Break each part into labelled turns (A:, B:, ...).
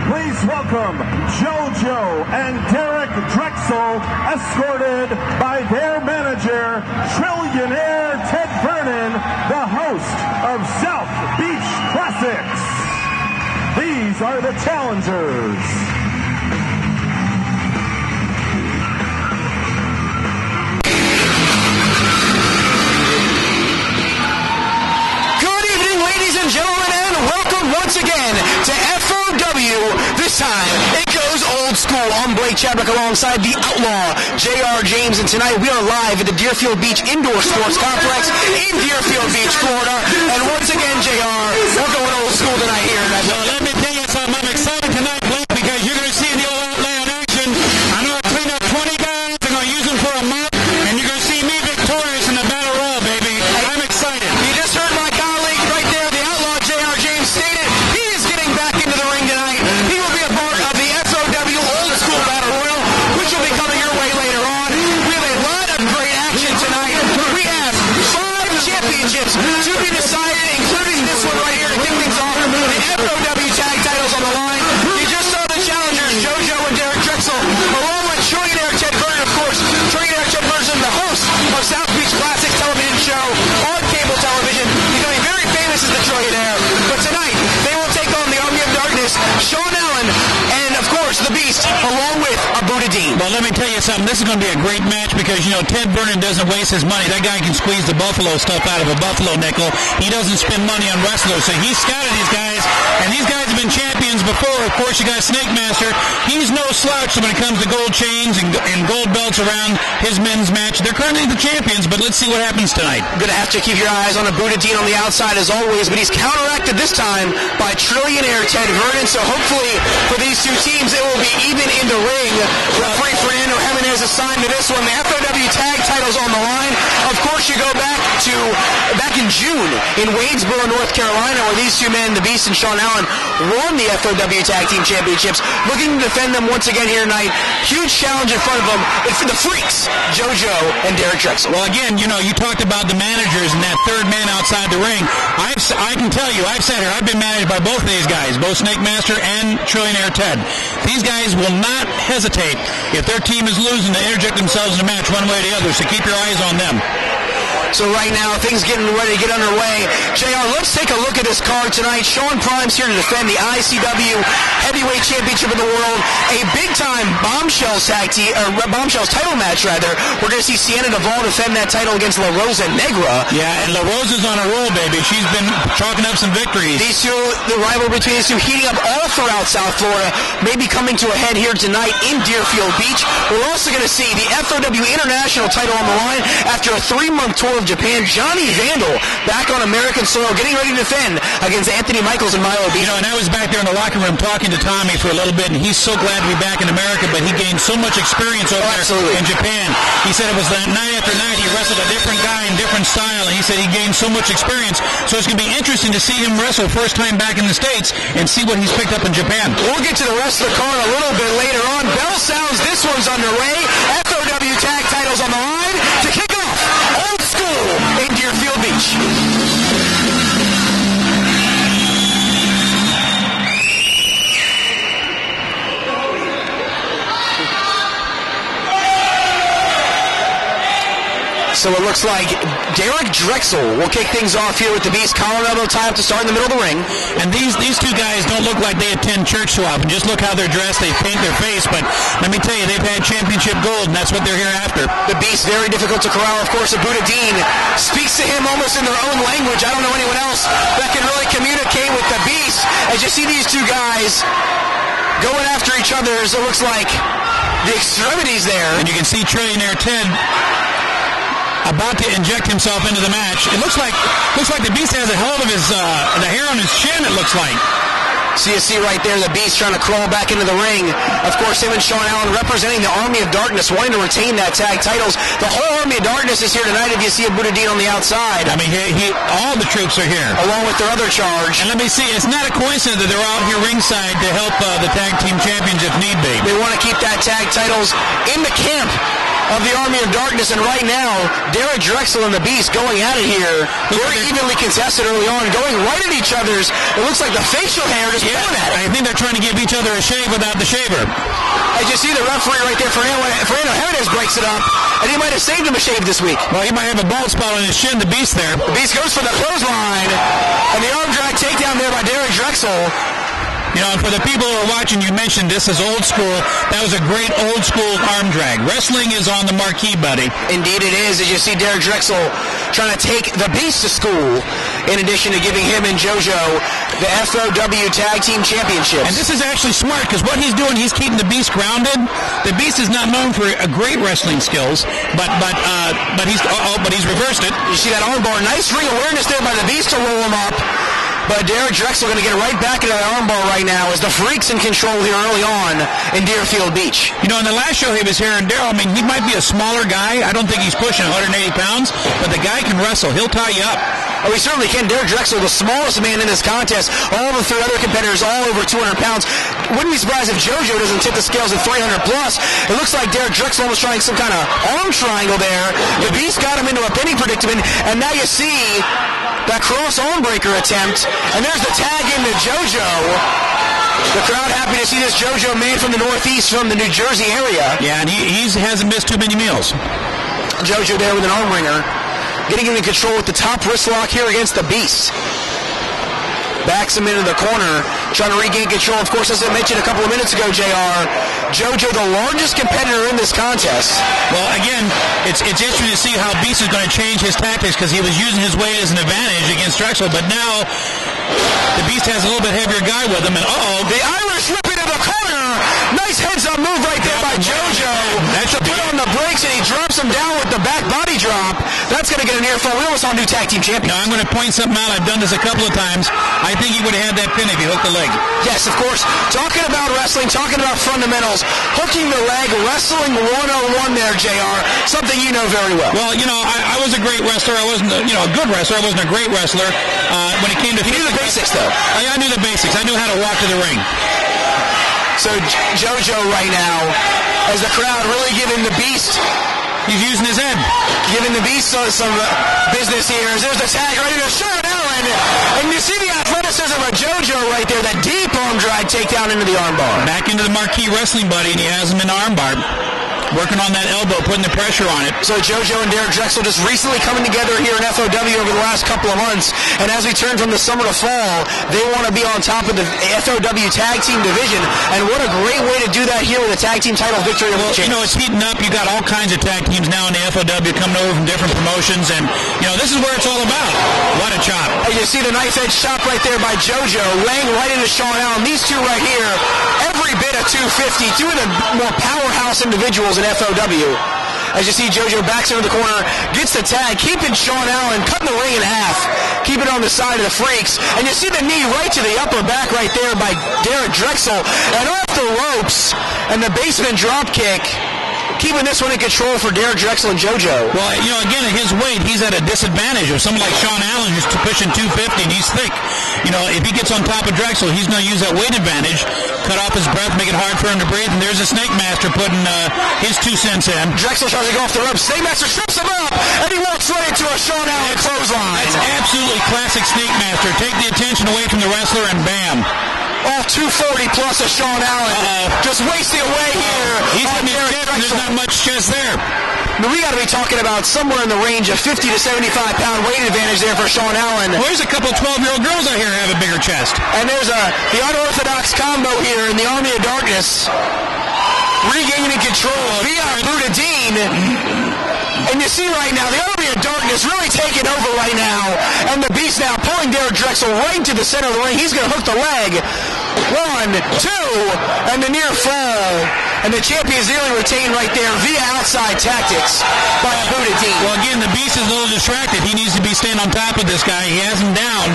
A: Please welcome JoJo and Drexl, escorted by their manager, trillionaire Ted Vernon, the host of South Beach Classics. These are the challengers.
B: Good evening, ladies and gentlemen, and welcome once again to FOW. This time, it goes old school. I'm Blake Chadwick alongside the Outlaw, J.R. James, and tonight we are live at the Deerfield Beach Indoor Sports Complex in Deerfield Beach, Florida. And once again, J.R., we're going old school tonight here.
C: Well, let me tell you something. I'm excited tonight, Blake, because you're going to see the old Outlaw in action. I know I cleaned up 20 guys. I'm going to use them for a month, and you're going to see me victorious in the Battle Royal, baby. I'm excited.
B: You just heard my colleague right there, the Outlaw, J.R. James, stated he is getting back into the ring tonight. He will be a part of the FOW Old School Battle Royal, which will be coming your way later on. We have a lot of great action tonight. We have 5 championships to be decided, including this one right here to kick things off. The FOW tag titles on the line. You just saw the challengers, JoJo and Drexl, along with trillionaire Ted Vernon, of course. Trillionaire Ted Vernon, the host of South Beach Classics television show on cable television, becoming very famous as the trillionaire. But tonight, they will take on the Army of Darkness, Sean Allen, and of course, the Beast, along with Buddha Dean.
C: Well, let me tell you something. This is going to be a great match because, you know, Ted Vernon doesn't waste his money. That guy can squeeze the Buffalo stuff out of a Buffalo nickel. He doesn't spend money on wrestlers. So he scouted these guys, and these guys have been champions before. Of course, you got Snake Master. He's no slouch when it comes to gold chains and gold belts around his men's match. They're currently the champions, but let's see what happens tonight.
B: Going to have to keep your eyes on Buddha Dean on the outside as always, but he's counteracted this time by trillionaire Ted Vernon. So hopefully for these two teams, it will be even in the ring. Referee Fernando Jimenez assigned to this one. The FOW tag titles on the line. Of course, you go back in June in Waynesboro, North Carolina, where these two men, the Beast and Sean Allen, won the FOW Tag Team Championships. Looking to defend them once again here tonight. Huge challenge in front of them. It's for the Freaks, JoJo and Drexl.
C: Well, again, you know, you talked about the managers and that third man outside the ring. I can tell you, I've sat here, I've been managed by both of these guys, both Snake Master and trillionaire Ted. These guys will not hesitate if their team is losing to interject themselves in a match one way or the other, so keep your eyes on them.
B: So right now, things getting ready to get underway. JR, let's take a look at this card tonight. Sean Prime's here to defend the ICW Heavyweight Championship of the World. A big-time Bombshells title match, rather. We're going to see Sienna Duvall defend that title against La Rosa Negra.
C: Yeah, and La Rosa's on a roll, baby. She's been chalking up some victories.
B: These two, the rivalry between these two heating up all throughout South Florida, maybe coming to a head here tonight in Deerfield Beach. We're also going to see the FOW International title on the line after a 3-month tour of Japan. Johnny Vandal back on American soil, getting ready to defend against Anthony Michaels and Milo Beach.
C: You know, and I was back there in the locker room talking to Tommy for a little bit, and he's so glad to be back in America, but he gained so much experience over there in Japan. He said it was night after night, he wrestled a different guy in different style, and he said he gained so much experience. So it's going to be interesting to see him wrestle first time back in the States and see what he's picked up in Japan.
B: We'll get to the rest of the card a little bit later on. Bell sounds, this one's underway. FOW tag titles on the line to kick off Old School in Deerfield Beach. So it looks like Drexl will kick things off here with the Beast. Colorado time to start in the middle of the ring.
C: And these two guys don't look like they attend church so often. Just look how they're dressed. They paint their face. But let me tell you, they've had championship gold, and that's what they're here after.
B: The Beast, very difficult to corral. Of course, Buddha Dean speaks to him almost in their own language. I don't know anyone else that can really communicate with the Beast. As you see these two guys going after each other, as it looks like the extremities there.
C: And you can see trillionaire Ted about to inject himself into the match. It looks like the Beast has a hold of his the hair on his chin, it looks like.
B: So you see right there the Beast trying to crawl back into the ring. Of course, him and Sean Allen representing the Army of Darkness, wanting to retain that tag titles. The whole Army of Darkness is here tonight if you see a Buddha Dean on the outside.
C: I mean, all the troops are here.
B: Along with their other charge.
C: And let me see, it's not a coincidence that they're out here ringside to help the tag team champions if need be.
B: They want to keep that tag titles in the camp of the Army of Darkness, and right now, Derek Drexl and the Beast going at it here. Very evenly contested early on, going right at each other's. It looks like the facial hair just going at it.
C: I think they're trying to give each other a shave without the shaver.
B: As you see the referee right there, Fernando Jimenez breaks it up, and he might have saved him a shave this week.
C: Well, he might have a bald spot on his chin, the Beast there.
B: The Beast goes for the clothesline, and the arm drag takedown there by Derek Drexl.
C: You know, and for the people who are watching, you mentioned this is old school. That was a great old school arm drag. Wrestling is on the marquee, buddy.
B: Indeed it is. As you see Derek Drexl trying to take the Beast to school, in addition to giving him and JoJo the FOW Tag Team Championships.
C: And this is actually smart, because what he's doing, he's keeping the Beast grounded. The Beast is not known for a great wrestling skills, but he's reversed it.
B: You see that armbar. Nice ring awareness there by the Beast to roll him up. But Derek Drexl going to get right back into that armbar right now as the Freak's in control here early on in Deerfield Beach.
C: You know, in the last show he was here in Darryl, I mean, he might be a smaller guy. I don't think he's pushing 180 pounds, but the guy can wrestle. He'll tie you up.
B: Oh, he certainly can. Derek Drexl, the smallest man in this contest. All the three other competitors, all over 200 pounds. Wouldn't be surprised if JoJo doesn't tip the scales at 300 plus. It looks like Derek Drexl was trying some kind of arm triangle there. The Beast got him into a penny predicament, and now you see that cross arm breaker attempt, and there's the tag into JoJo. The crowd happy to see this JoJo man from the Northeast, from the New Jersey area.
C: Yeah, and he hasn't missed too many meals.
B: JoJo there with an arm wringer, getting into control with the top wrist lock here against the Beast. Backs him into the corner, trying to regain control. Of course, as I mentioned a couple of minutes ago, JR, JoJo, the largest competitor in this contest.
C: Well, again, it's interesting to see how Beast is going to change his tactics, because he was using his weight as an advantage against Drexl, but now the Beast has a little bit heavier guy with him, and
B: the Irish whip into the corner. Nice heads-up move right there by JoJo.
C: That should
B: put on the brakes, and he drops him down with the back body drop. That's going to get a near fall. We almost saw new tag team champion.
C: Now, I'm going to point something out. I've done this a couple of times. I think he would have had that pin if he hooked the leg.
B: Yes, of course. Talking about wrestling, talking about fundamentals, hooking the leg, wrestling 101 there, JR. Something you know very well.
C: Well, you know, I was a great wrestler. I wasn't, a good wrestler. I wasn't a great wrestler. When it came to...
B: You knew the basics, though.
C: I knew the basics. I knew how to walk to the ring.
B: So JoJo right now, as the crowd really giving the Beast...
C: He's using his head.
B: Giving the Beast some business here. There's the tag right into Sean Allen. And you see the athleticism of JoJo right there. That deep arm drag takedown into the armbar.
C: Back into the marquee wrestling, buddy, and he has him in the armbar. Working on that elbow, putting the pressure on it.
B: So JoJo and Derek Drexl just recently coming together here in FOW over the last couple of months. And as we turn from the summer to fall, they want to be on top of the FOW Tag Team Division. And what a great way to do that here with a Tag Team title victory.
C: Well, you know, it's heating up. You got all kinds of tag teams now in the FOW coming over from different promotions. And, you know, this is where it's all about. What a chop.
B: And you see the knife edge chop right there by JoJo, laying right into Sean Allen. These two right here, every bit of 250, two of the more powerhouse individuals in FOW. As you see, JoJo backs into the corner, gets the tag, keeping Sean Allen, cutting the ring in half, keep it on the side of the Freaks. And you see the knee right to the upper back right there by Derek Drexl, and off the ropes, and the basement drop kick. Keeping this one in control for Derek Drexl and JoJo.
C: Well, you know, again, at his weight, he's at a disadvantage of someone like Sean Allen who's pushing 250 and he's thick. You know, if he gets on top of Drexl, he's going to use that weight advantage, cut off his breath, make it hard for him to breathe, and there's a Snake Master putting his 2 cents in.
B: Drexl tries to go off the ropes. Snake Master trips him up, and he walks right into a Sean Allen clothesline.
C: That's absolutely classic Snake Master. Take the attention away from the wrestler, and bam.
B: All 240 plus of Sean Allen. Just wasting away here.
C: He's got there's not much chest there.
B: But we got to be talking about somewhere in the range of 50 to 75 pound weight advantage there for Sean Allen.
C: Well, there's a couple 12-year-old girls out here who have a bigger chest.
B: And there's the unorthodox combo here in the Army of Darkness. Regaining control via Buddha Dean. And you see right now, the Army of Darkness really taking over right now. And the Beast now pulling Derek Drexl right into the center of the ring. He's going to hook the leg. 1, 2, and the near fall. And the champion is nearly retained right there via outside tactics by Buddha Dean.
C: Well, again, the Beast is a little distracted. He needs to be staying on top of this guy. He has him down.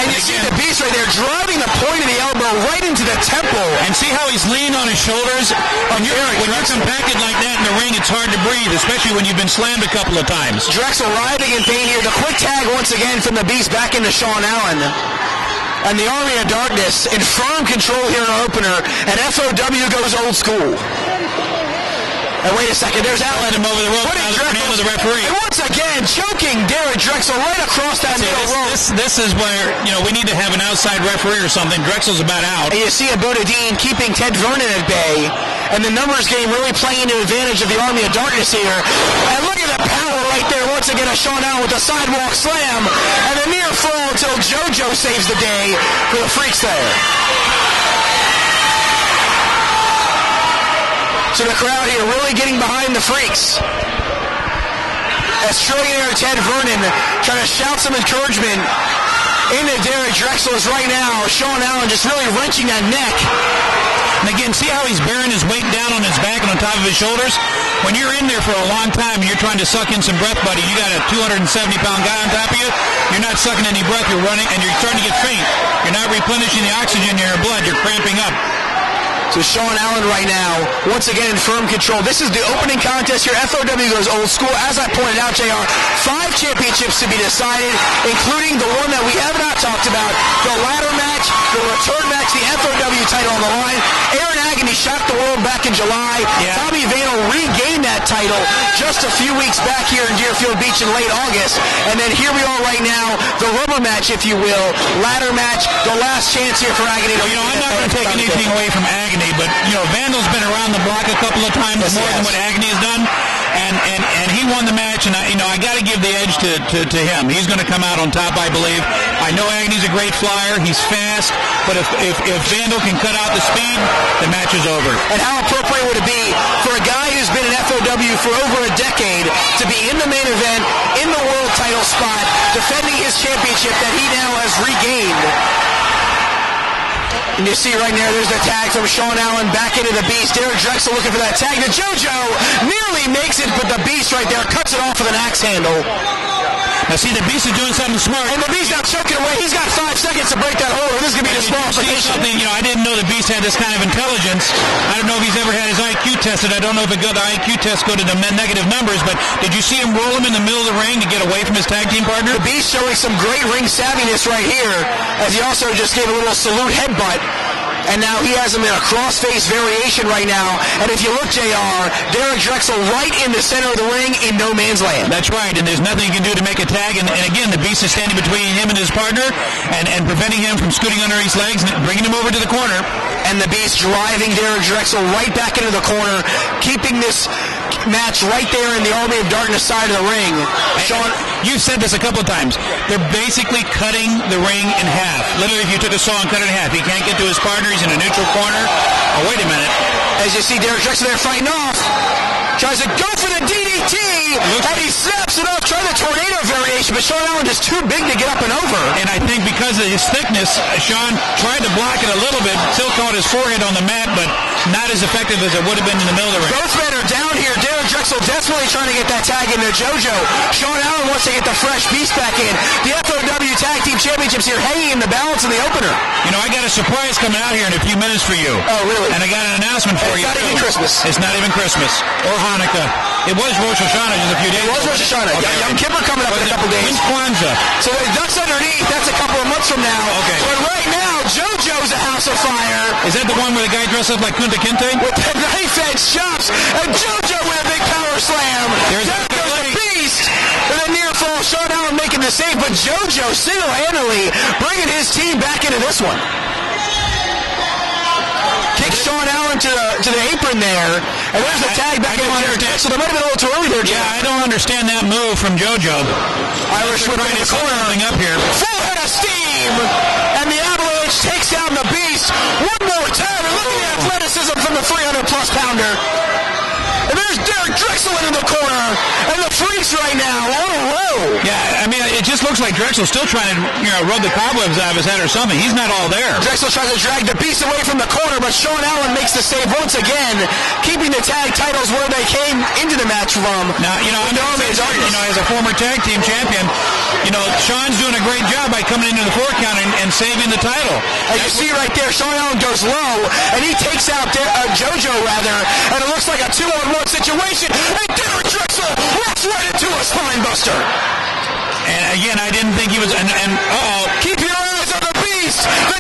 B: And you see the Beast right there driving the point of the elbow right into the temple.
C: And see how he's leaning on his shoulders? When you're compacted like that in the ring, it's hard to breathe, especially when you've been slammed a couple of times.
B: Drexl writhing in pain here. The quick tag once again from the Beast back into Sean Allen. And the Army of Darkness in firm control here in our opener. And FOW goes old school. And wait a second, there's Allen.
C: Him over the rope, the referee.
B: And once again, choking Derek Drexl right across that middle rope.
C: This is where, we need to have an outside referee or something. Drexel's about out.
B: And you see Abudadeen keeping Ted Vernon at bay. And the numbers game really playing to advantage of the Army of Darkness here. And look at the power right there. Once again, a Sean Allen with a sidewalk slam. And a near fall until JoJo saves the day for the Freaks there. So the crowd here really getting behind the Freaks. As trillionaire Ted Vernon trying to shout some encouragement into Derek Drexl is right now. Sean Allen just really wrenching that neck.
C: And again, see how he's bearing his weight down on his back and on top of his shoulders? When you're in there for a long time and you're trying to suck in some breath, buddy, you got a 270-pound guy on top of you, you're not sucking any breath, you're running, and you're starting to get faint. You're not replenishing the oxygen in your blood, you're cramping up.
B: So Sean Allen right now, once again in firm control. This is the opening contest here. FOW goes old school. As I pointed out, JR, 5 championships to be decided, including the one that we have not talked about, the ladder match, the return match, the FOW title on the line. Aaron Agony shocked the world back in July. Yeah. Tommy Vano regained that title just a few weeks back here in Deerfield Beach in late August. And then here we are right now, the rubber match, if you will, ladder match, the last chance here for Agony.
C: I'm not going to take anything away from Agony. But, Vandal's been around the block a couple of times more than what Agony has done. And he won the match, and I got to give the edge to him. He's going to come out on top, I believe. I know Agony's a great flyer. He's fast. But if Vandal can cut out the speed, the match is over.
B: And how appropriate would it be for a guy who's been in FOW for over a decade to be in the main event, in the world title spot, defending his championship that he now has regained? And you see right there, there's the tag from Sean Allen back into the Beast. Derek Drexl looking for that tag. The JoJo nearly makes it, but the Beast right there cuts it off with an axe handle.
C: Now see, the Beast is doing something smart.
B: And the Beast now choking away. He's got 5 seconds to break that hold. This is going to be disqualification.
C: I didn't know the Beast had this kind of intelligence. I don't know if he's ever had his IQ tested. I don't know if the IQ test go to the negative numbers, but did you see him roll him in the middle of the ring to get away from his tag team partner?
B: The Beast showing some great ring savviness right here, as he also just gave a little salute headbutt. And now he has him in a cross-face variation right now. And if you look, JR, Derek Drexl right in the center of the ring in no man's land.
C: That's right, and there's nothing you can do to make a tag. And again, the Beast is standing between him and his partner and preventing him from scooting under his legs and bringing him over to the corner.
B: And the Beast driving Derek Drexl right back into the corner, keeping this match right there in the Army of Darkness side of the ring.
C: Sean, you've said this a couple of times. They're basically cutting the ring in half. Literally, if you took a saw and cut it in half, he can't get to his partner. He's in a neutral corner. Oh, wait a minute.
B: As you see Derek Drexl there fighting off. Tries to go for the DDT. And he snaps it off. Trying the tornado variation, but Sean Allen is too big to get up and over.
C: And I think because of his thickness, Sean tried to block it a little bit. Still caught his forehead on the mat, but not as effective as it would have been in the middle of the ring.
B: Both men are down here. Derek Drexl desperately trying to get that tag into JoJo. Sean Allen wants to get the fresh Beast back in. The FOW Tag Team Championships here hanging in the balance in the opener.
C: I got a surprise coming out here in a few minutes for you.
B: Oh, really?
C: And I got an announcement for you.
B: It's not even Christmas.
C: It's not even Christmas. Or Hanukkah. It was Rosh Hashanah just a few days ago.
B: It was Rosh Hashanah. Okay. Yom Kippur coming up in a couple days.
C: When's Kwanzaa?
B: So that's underneath. That's a couple of months from now.
C: Okay.
B: But right now, JoJo's a house of fire.
C: Is that the one where the guy dressed up like Kunta Kinte?
B: With the knife-edge chops. And JoJo with a big power slam. There goes the Beast. With a near fall. Sean Allen making the save, but JoJo single-handedly bringing his team back into this one. Kicks Sean Allen to the apron there, and there's the tag back in there. So that might have been a little too early there, Jim.
C: Yeah, I don't understand that move from JoJo.
B: Irish whip in the corner.
C: Up here.
B: Full head of steam, and the Avalanche takes down the Beast one more time. And look at the athleticism from the 300-plus pounder. And there's Derek Drexl into the corner, and the Freaks right now on a roll.
C: Yeah, I mean, it just looks like Drexl's still trying to, rub the cobwebs out of his head or something. He's not all there.
B: Drexl tries to drag the Beast away from the corner, but Sean Allen makes the save once again, keeping the tag titles where they came into the match from.
C: Now, as a former tag team champion, Sean's doing a great job by coming into the 4 count and saving the title.
B: As you see right there, Sean Allen goes low, and he takes out JoJo, and it looks like a 2-on-1 situation, and Derek Drexl walks right into a spine buster.
C: And again, I didn't think he was, and uh-oh.
B: Keep your eyes on the Beast. The